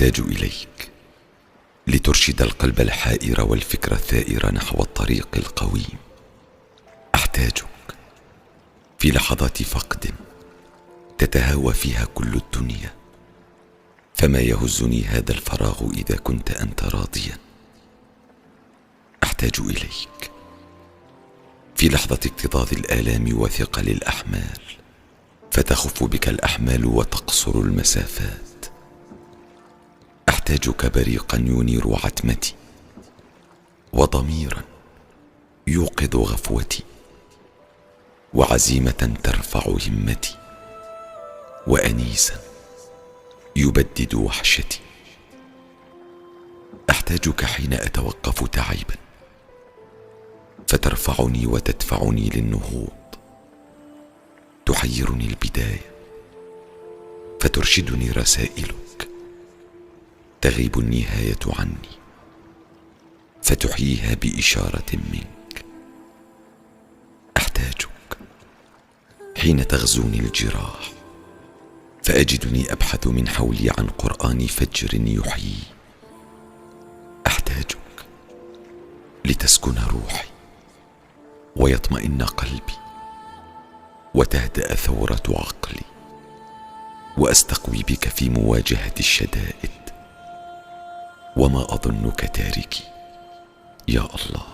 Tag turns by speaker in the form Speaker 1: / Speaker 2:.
Speaker 1: أحتاج إليك لترشد القلب الحائر والفكر الثائر نحو الطريق القويم. أحتاجك في لحظات فقد تتهاوى فيها كل الدنيا، فما يهزني هذا الفراغ إذا كنت أنت راضيا. أحتاج إليك في لحظة اكتظاظ الآلام وثقل الأحمال، فتخف بك الأحمال وتقصر المسافات. أحتاجك بريقا ينير عتمتي، وضميرا يوقظ غفوتي، وعزيمة ترفع همتي، وأنيسا يبدد وحشتي. أحتاجك حين أتوقف تعبا، فترفعني وتدفعني للنهوض. تحيرني البداية، فترشدني رسائلك. تغيب النهاية عني، فتحييها بإشارة منك. أحتاجك حين تغزوني الجراح، فأجدني أبحث من حولي عن قرآن فجر يحيي. أحتاجك لتسكن روحي ويطمئن قلبي وتهدأ ثورة عقلي، وأستقوي بك في مواجهة الشدائد. وما أظنك تاركي يا الله.